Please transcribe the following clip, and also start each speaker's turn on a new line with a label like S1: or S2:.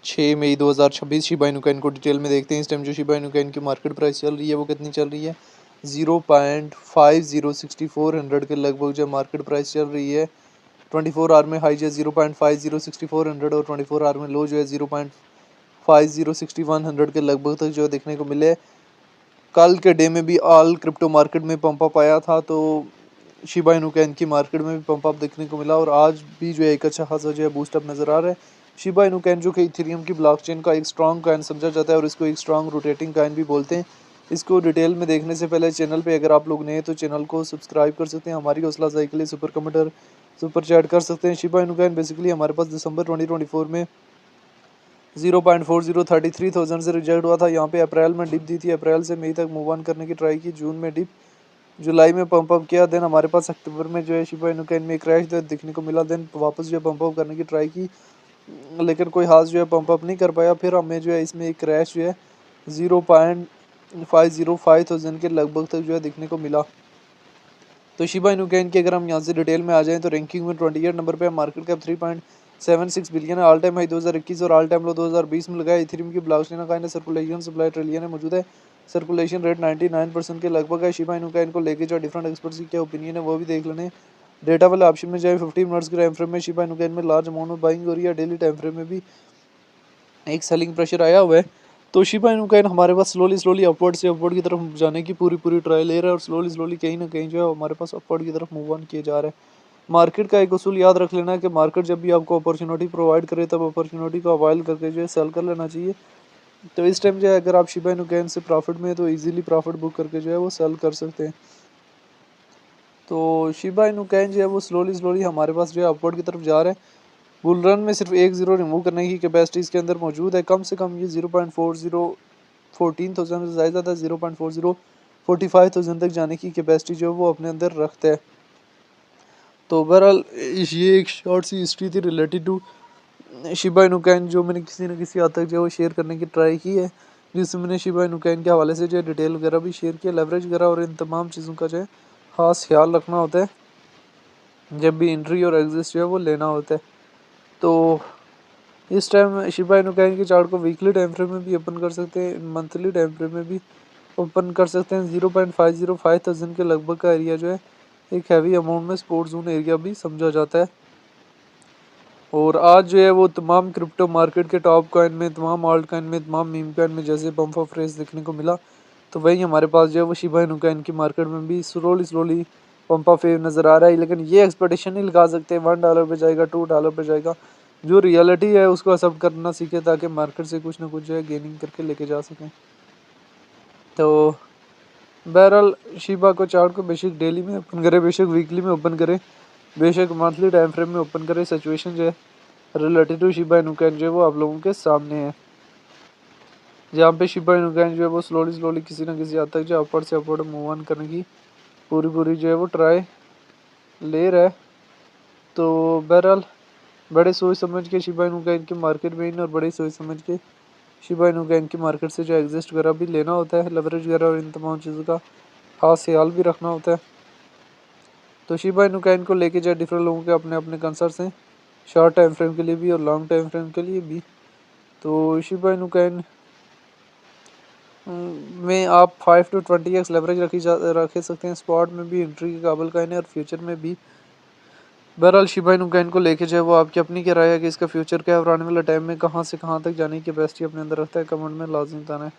S1: 6 मई 2026 Shiba Inu coin को detail में देखते हैं। इस टाइम जो शिबा इनू कॉइन की मार्केट प्राइस चल रही है वो कितनी चल रही है, 0.506400 के लगभग जो मार्केट प्राइस चल रही है। 24 आवर में हाई जो है 0.506400 और 24 आवर में लो जो है 0.506100 के लगभग तक जो है देखने को मिले। कल के डे में भी ऑल क्रिप्टो मार्केट में पंप अप आया था, तो शिबा इनू कॉइन की मार्केट में भी पंप अप देखने को मिला और आज भी जो है एक अच्छा खासा जो है बूस्ट अप नज़र आ रहा है। शिबा इनू कॉइन जो कि इथेरियम की ब्लॉकचेन का एक स्ट्रॉन्ग कॉइन समझा जाता है और इसको एक स्ट्रॉन्ग रोटेटिंग कॉइन भी बोलते हैं। इसको डिटेल में देखने से पहले चैनल पे अगर आप लोग नए हैं तो चैनल को सब्सक्राइब कर सकते हैं। हमारी हौसला अफजाई के लिए सुपर कमेंटर सुपर चैट कर सकते हैं। शिबा इनू कॉइन बेसिकली हमारे पास दिसंबर 2024 में 0.4033,000 से रिजेक्ट हुआ था। यहाँ पे अप्रैल में डिप दी थी, अप्रैल से मई तक मूव ऑन करने की ट्राई की, जून में डिप, जुलाई में पंप अप किया। देन हमारे पास अक्टूबर में जो है शिबा इनू कॉइन में क्रैश देखने को मिला। देन वापस जो है पंप अप करने की ट्राई की, लेकिन कोई हाथ जो है पंप अप नहीं कर पाया। फिर हमें जो है इसमें एक क्रैश जो है 0.505,000 के लगभग तक जो है देखने को मिला। तो शिबा इनू कॉइन की अगर हम यहाँ से डिटेल में आ जाएं तो रैंकिंग में 28 नंबर पे, मार्केट कैप 3.76 बिलियन है। ऑल टाइम हाई 2021 और ऑल टाइम लो 2020 में लगाया। इथेरियम की ब्लॉकचेन का सर्कुलेशन सप्लाई ट्रिलियन है मौजूद है। सर्कुलेशन रेट 99% के लगभग है। शिबा इनू कॉइन को लेकर जो डिफरेंट एक्सपर्ट्स की क्या ओपिनियन है वो भी देख लेने। डेटा वाले ऑप्शन में जाए 15 मिनट्स के टाइम फ्रेम में शिबा इनू कॉइन में लार्ज अमाउंट में बाइंग हो रही है। डेली टाइम फ्रेम में भी एक सेलिंग प्रेशर आया हुआ है। तो शिबा इनू कॉइन हमारे पास स्लोली अपवर्ड से अपवर्ड की तरफ जाने की पूरी ट्राई ले रहा है और स्लोली कहीं ना कहीं जो है हमारे पास अपवर्ड की तरफ मूव ऑन किए जा रहे हैं। मार्केट का एक उसूल याद रख लेना है कि मार्केट जब भी आपको अपॉर्चुनिटी प्रोवाइड करे तब अपॉर्चुनिटी को अवाइल करके जो है सेल कर लेना चाहिए। तो इस टाइम जो है अगर आप शिबा इनू कॉइन से प्रॉफिट में है तो इजीली प्रॉफिट बुक करके जो है वो सेल कर सकते हैं। तो शिबा इनू कॉइन जो है वो स्लोली हमारे पास जो है अपवर्ड की तरफ जा रहे हैं। बुल रन में सिर्फ एक ज़ीरो रिमूव करने की कैपेसिटी इसके अंदर मौजूद है। कम से कम ये 0.4014,000 से ज़्यादा 0.4045,000 तक जाने की कैपेसिटी जो है वो अपने अंदर रखता है। तो ओवरऑल ये एक शॉर्ट सी हिस्ट्री थी related to Shiba Inu coin, जो मैंने किसी न किसी हद तक जो है वो शेयर करने की ट्राई की है, जिसमें मैंने शिबा इनू कॉइन के हवाले से जो है डिटेल वगैरह भी शेयर किया, लेवरेज वगैरह और इन तमाम चीज़ों का जो है खास ख्याल रखना होता है जब भी एंट्री और एग्जिट जो है वो लेना होता है। तो इस टाइम शिबा इनू कॉइन के चार्ट को वीकली टाइम फ्रेम में भी ओपन कर सकते हैं, मंथली टाइम फ्रेम में भी ओपन कर सकते हैं। 0.505,000 के लगभग का एरिया जो है एक हैवी अमाउंट में सपोर्ट जोन एरिया भी समझा जाता है। और आज जो है वो तमाम क्रिप्टो मार्केट के टॉप कॉइन में, तमाम ऑल्ट कॉइन में, तमाम मीम कॉइन में जैसे पंप ऑफ रेस देखने को मिला, तो वही हमारे पास जो है वो शिबा इनू कॉइन की मार्केट में भी स्लोली पंप ऑफ वेव नज़र आ रहा है। लेकिन ये एक्सपेक्टेशन नहीं लगा सकते $1 पे जाएगा, $2 पे जाएगा। जो रियलिटी है उसको एक्सेप्ट करना सीखे ताकि मार्केट से कुछ ना कुछ जो है गेनिंग करके लेके जा सकें। तो बहरहाल शिबा को चार्ट को बेशक डेली में ओपन करे, बेशक वीकली में ओपन करे, बेशक मंथली टाइम फ्रेम में ओपन करे, सिचुएशन जो है related to Shiba Inu coin जो है वो आप लोगों के सामने है, जहाँ पे शिबा इनू कॉइन जो है वो स्लोली किसी न किसी हद तक जो अपवर्ड से अपवर्ड मूव ऑन करने की पूरी जो है वो ट्राई ले रहा है। तो बहरहाल बड़े सोच समझ के शिबा इनू कॉइन की मार्केट में इन और बड़े सोच समझ के शिबा इनू कॉइन की मार्केट से जो एग्जिस्ट वगैरह भी लेना होता है, लेवरेज वगैरह और इन तमाम चीज़ों का खास ख्याल भी रखना होता है। तो शिबा इनू कॉइन को लेके जो डिफरेंट लोगों के अपने अपने कंसर्ट्स हैं, शॉर्ट टाइम फ्रेम के लिए भी और लॉन्ग टाइम फ्रेम के लिए भी। तो शिबा इनू कॉइन में आप 5 to 20x लेवरेज रख सकते हैं, स्पॉट में भी एंट्री के काबिल कॉइन है और फ्यूचर में भी। बहरहाल शिबा इनू कॉइन को लेके जो है वो आपकी अपनी क्या राय है कि इसका फ्यूचर क्या है और आने वाले टाइम में कहाँ से कहाँ तक जाने की कैपेसिटी अपने अंदर रखता है, कमेंट में लाजमी बताना है।